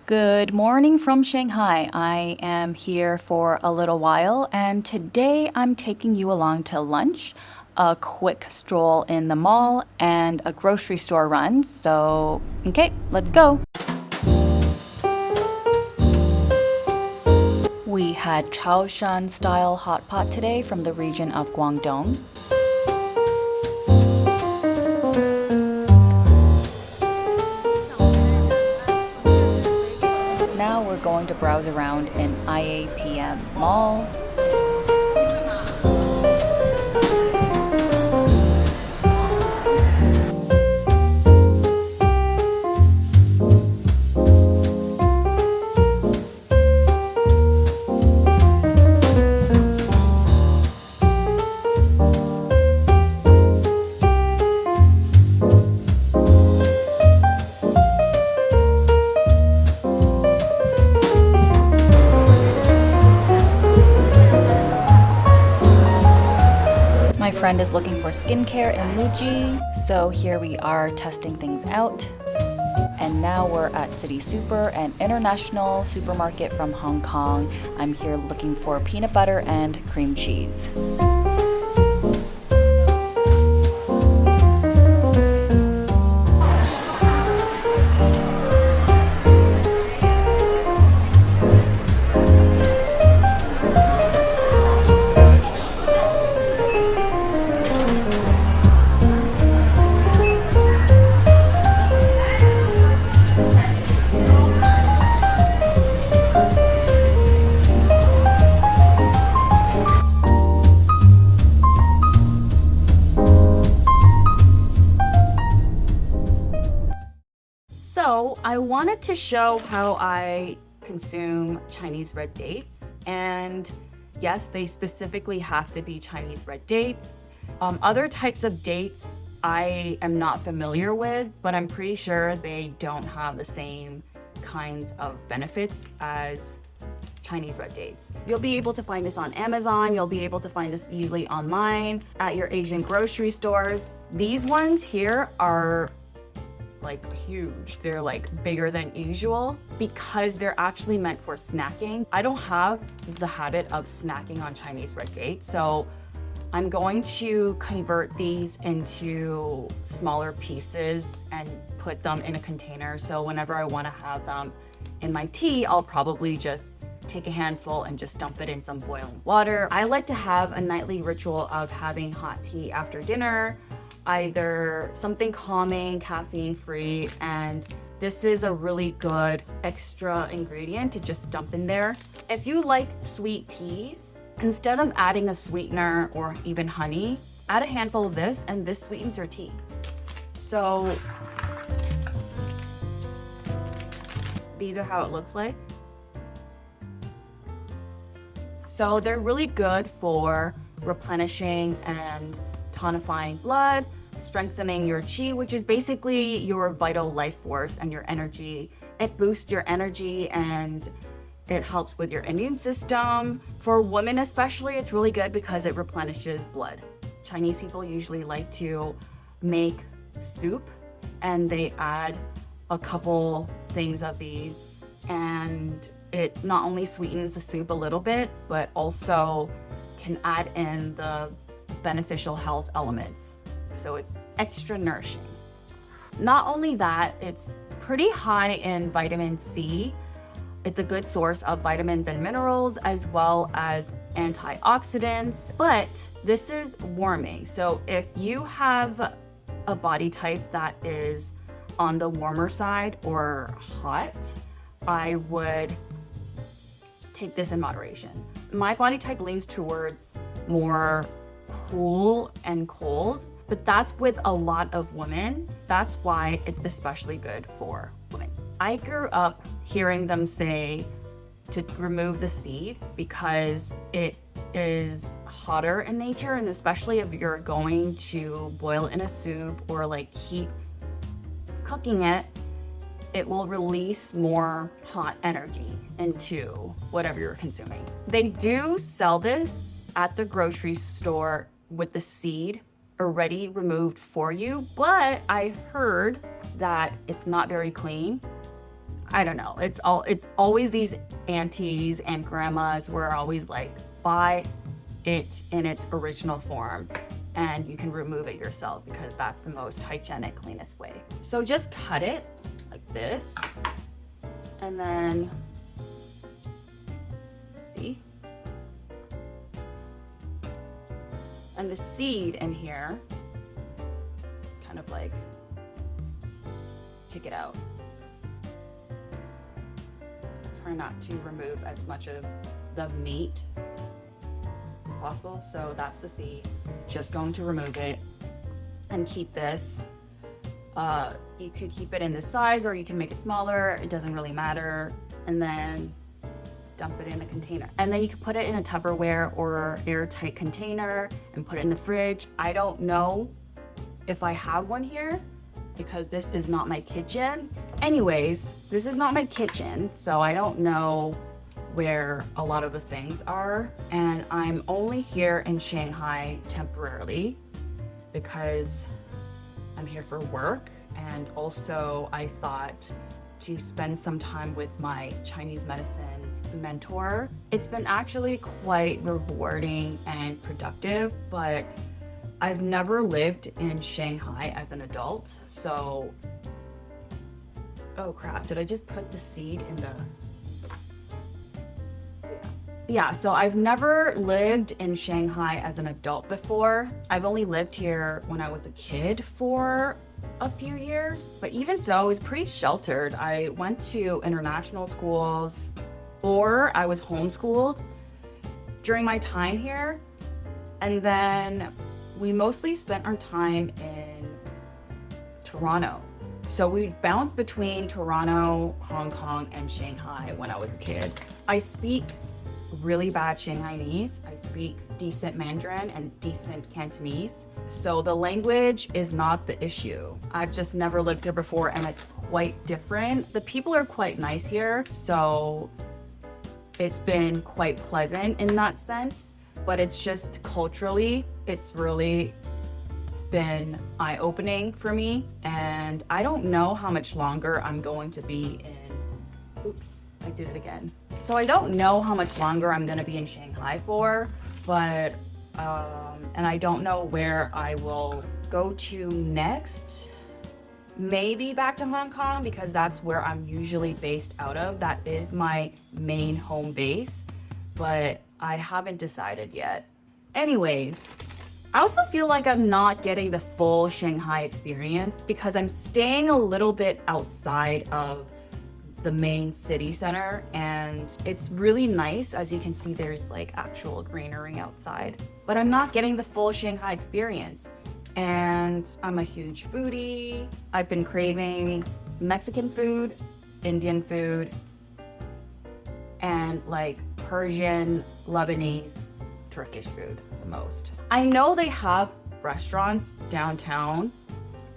Good morning from Shanghai. I am here for a little while, and today I'm taking you along to lunch, a quick stroll in the mall, and a grocery store run. So, okay, let's go. We had Chaoshan style hot pot today from the region of Guangdong. Now we're going to browse around in IAPM Mall. My friend is looking for skincare in Muji, so here we are testing things out. And now we're at City Super, an international supermarket from Hong Kong. I'm here looking for peanut butter and cream cheese. So I wanted to show how I consume Chinese red dates, and yes, they specifically have to be Chinese red dates. Other types of dates I am not familiar with, but I'm pretty sure they don't have the same kinds of benefits as Chinese red dates. You'll be able to find this on Amazon. You'll be able to find this easily online at your Asian grocery stores. These ones here are like huge. They're like bigger than usual because they're actually meant for snacking. I don't have the habit of snacking on Chinese red dates, so I'm going to convert these into smaller pieces and put them in a container. So whenever I want to have them in my tea, I'll probably just take a handful and just dump it in some boiling water. I like to have a nightly ritual of having hot tea after dinner, either something calming, caffeine-free, and this is a really good extra ingredient to just dump in there. If you like sweet teas, instead of adding a sweetener or even honey, add a handful of this and this sweetens your tea. So these are how it looks like. So they're really good for replenishing and tonifying blood, strengthening your qi, which is basically your vital life force and your energy. It boosts your energy and it helps with your immune system. For women especially, it's really good because it replenishes blood. Chinese people usually like to make soup and they add a couple things of these, and it not only sweetens the soup a little bit, but also can add in the beneficial health elements. So it's extra nourishing. Not only that, it's pretty high in vitamin C. It's a good source of vitamins and minerals as well as antioxidants, but this is warming. So if you have a body type that is on the warmer side or hot, I would take this in moderation. My body type leans towards more cool and cold, but that's with a lot of women. That's why it's especially good for women. I grew up hearing them say to remove the seed because it is hotter in nature, and especially if you're going to boil in a soup or like keep cooking it, it will release more hot energy into whatever you're consuming. They do sell this at the grocery store with the seed already removed for you, but I heard that it's not very clean. I don't know. It's always these aunties and grandmas who are always like, buy it in its original form and you can remove it yourself because that's the most hygienic, cleanest way. So just cut it like this and then see. And the seed in here, just kind of like pick it out. Try not to remove as much of the meat as possible. So that's the seed. Just going to remove it and keep this. You could keep it in this size or you can make it smaller. It doesn't really matter. And then dump it in a container. And then you can put it in a Tupperware or airtight container and put it in the fridge. I don't know if I have one here because this is not my kitchen. Anyways, this is not my kitchen, so I don't know where a lot of the things are. And I'm only here in Shanghai temporarily because I'm here for work. And also I thought to spend some time with my Chinese medicine mentor. It's been actually quite rewarding and productive, but I've never lived in Shanghai as an adult. So, oh crap, did I just put the seed in the... Yeah, so I've never lived in Shanghai as an adult before. I've only lived here when I was a kid for a few years, but even so, it was pretty sheltered. I went to international schools or I was homeschooled during my time here. And then we mostly spent our time in Toronto. So we bounced between Toronto, Hong Kong, and Shanghai when I was a kid. I speak really bad Shanghainese. I speak decent Mandarin and decent Cantonese. So the language is not the issue. I've just never lived here before and it's quite different. The people are quite nice here, so it's been quite pleasant in that sense, but it's just culturally, it's really been eye-opening for me. And I don't know how much longer I'm going to be in, oops, I did it again. So I don't know how much longer I'm gonna be in Shanghai for, but, and I don't know where I will go to next. Maybe back to Hong Kong because that's where I'm usually based out of. That is my main home base, but I haven't decided yet. Anyways, I also feel like I'm not getting the full Shanghai experience because I'm staying a little bit outside of the main city center, and it's really nice. As you can see, there's like actual greenery outside, but I'm not getting the full Shanghai experience. And I'm a huge foodie. I've been craving Mexican food, Indian food, and like Persian, Lebanese, Turkish food the most. I know they have restaurants downtown,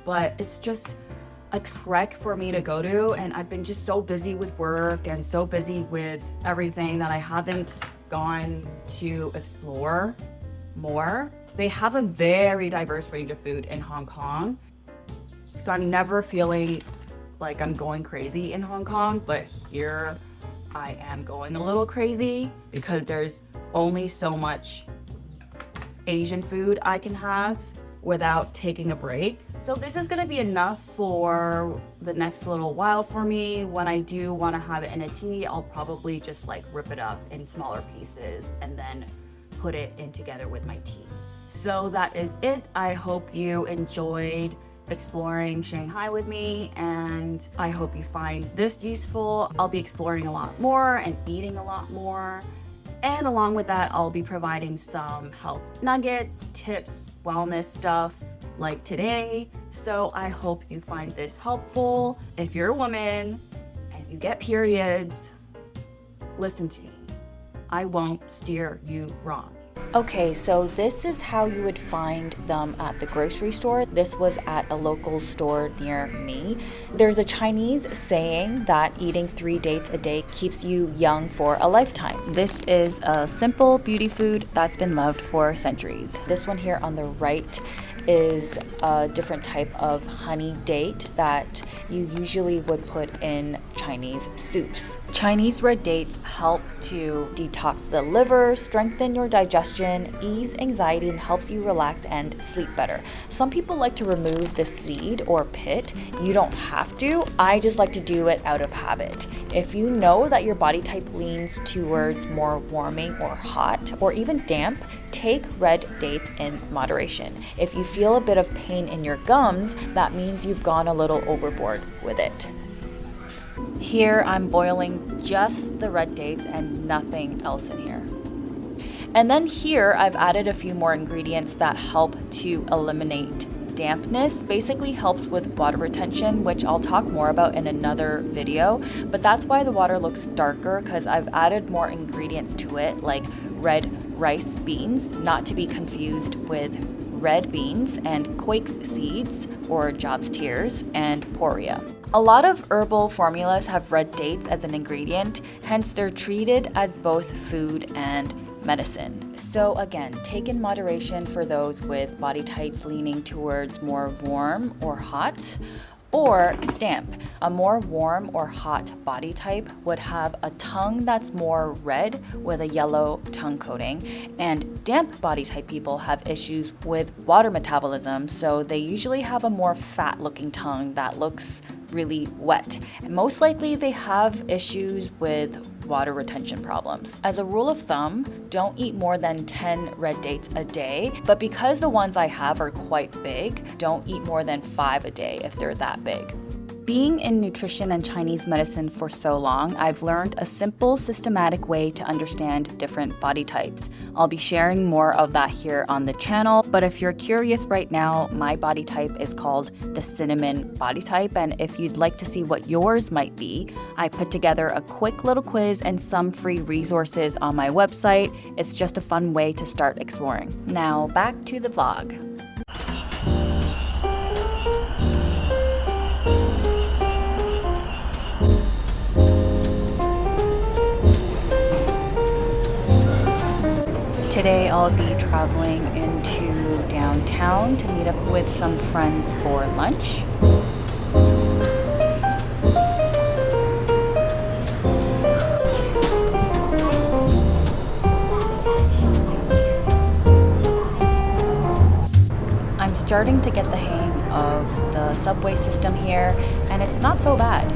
but it's just a trek for me to go to, and I've been just so busy with work and so busy with everything that I haven't gone to explore more. They have a very diverse range of food in Hong Kong, so I'm never feeling like I'm going crazy in Hong Kong, but here I am going a little crazy because there's only so much Asian food I can have without taking a break. So this is gonna be enough for the next little while for me. When I do wanna have it in a tea, I'll probably just like rip it up in smaller pieces and then put it in together with my teas. So that is it. I hope you enjoyed exploring Shanghai with me, and I hope you find this useful. I'll be exploring a lot more and eating a lot more. And along with that, I'll be providing some health nuggets, tips, wellness stuff like today. So I hope you find this helpful. If you're a woman and you get periods, listen to me. I won't steer you wrong. Okay, so this is how you would find them at the grocery store. This was at a local store near me. There's a Chinese saying that eating 3 dates a day keeps you young for a lifetime. This is a simple beauty food that's been loved for centuries. This one here on the right is a different type of honey date that you usually would put in Chinese soups. Chinese red dates help to detox the liver, strengthen your digestion, ease anxiety, and helps you relax and sleep better. Some people like to remove the seed or pit. You don't have to. I just like to do it out of habit. If you know that your body type leans towards more warming or hot or even damp, take red dates in moderation. If you feel a bit of pain in your gums, that means you've gone a little overboard with it. Here I'm boiling just the red dates and nothing else in here. And then here I've added a few more ingredients that help to eliminate dampness. Basically helps with water retention, which I'll talk more about in another video, but that's why the water looks darker, because I've added more ingredients to it, like red rice beans, not to be confused with red beans, and quakes seeds or job's tears, and poria. A lot of herbal formulas have red dates as an ingredient, hence they're treated as both food and medicine. So again, take in moderation for those with body types leaning towards more warm or hot or damp. A more warm or hot body type would have a tongue that's more red with a yellow tongue coating, and damp body type people have issues with water metabolism, so they usually have a more fat looking tongue that looks really wet. And most likely they have issues with water retention problems. As a rule of thumb, don't eat more than 10 red dates a day, but because the ones I have are quite big, don't eat more than 5 a day if they're that big. Being in nutrition and Chinese medicine for so long, I've learned a simple, systematic way to understand different body types. I'll be sharing more of that here on the channel, but if you're curious right now, my body type is called the cinnamon body type, and if you'd like to see what yours might be, I put together a quick little quiz and some free resources on my website. It's just a fun way to start exploring. Now back to the vlog. Today I'll be traveling into downtown to meet up with some friends for lunch. I'm starting to get the hang of the subway system here, and it's not so bad.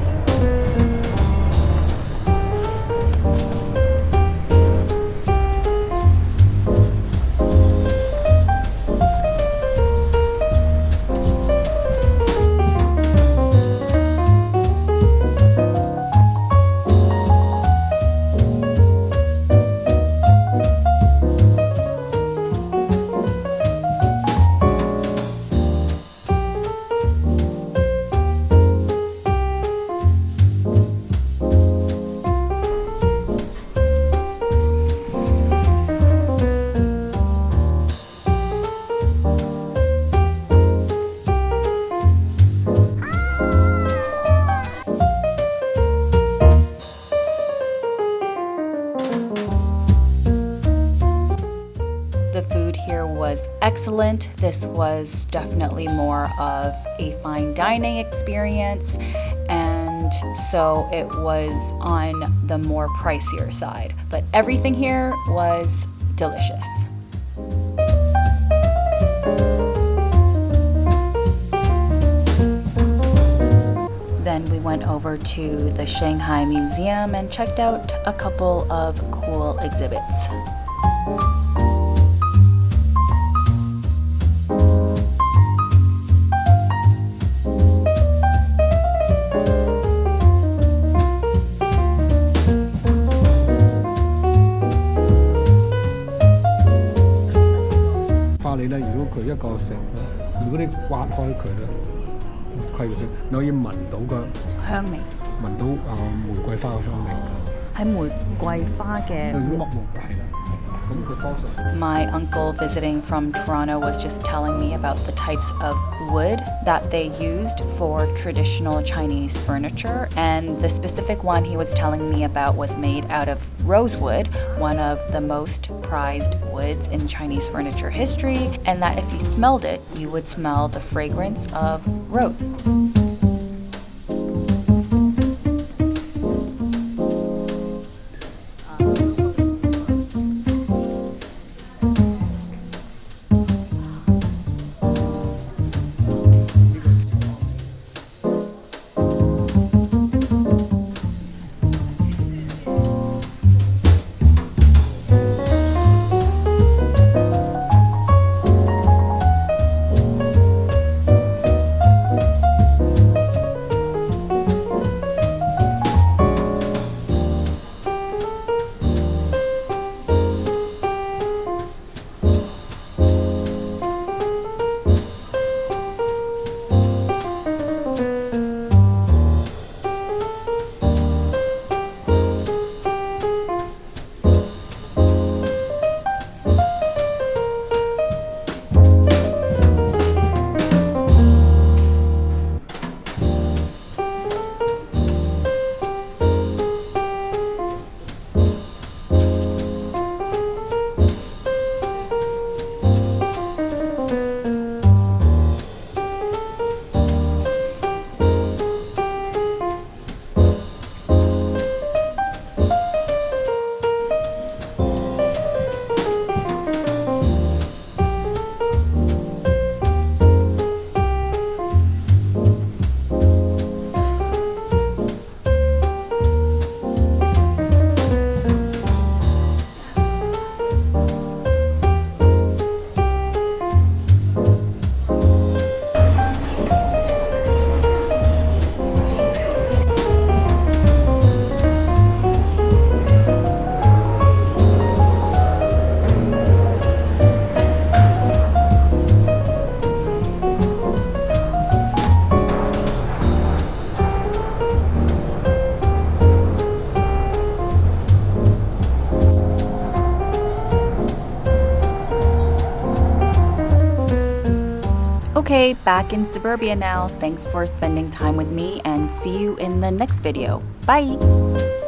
The food here was excellent. This was definitely more of a fine dining experience, and so it was on the more pricier side. But everything here was delicious. Then we went over to the Shanghai Museum and checked out a couple of cool exhibits.如果佢一個石咧，如果你刮開佢咧，佢嘅色，你可以聞到個香味，聞到玫瑰花嘅香味㗎。係玫瑰花嘅木，係啦。咁佢多數 My uncle visiting from Toronto was just telling me about the types of wood that they used for traditional Chinese furniture. And the specific one he was telling me about was made out of rosewood, one of the most prized woods in Chinese furniture history. And that if you smelled it, you would smell the fragrance of rose. Okay, back in suburbia now. Thanks for spending time with me and see you in the next video. Bye!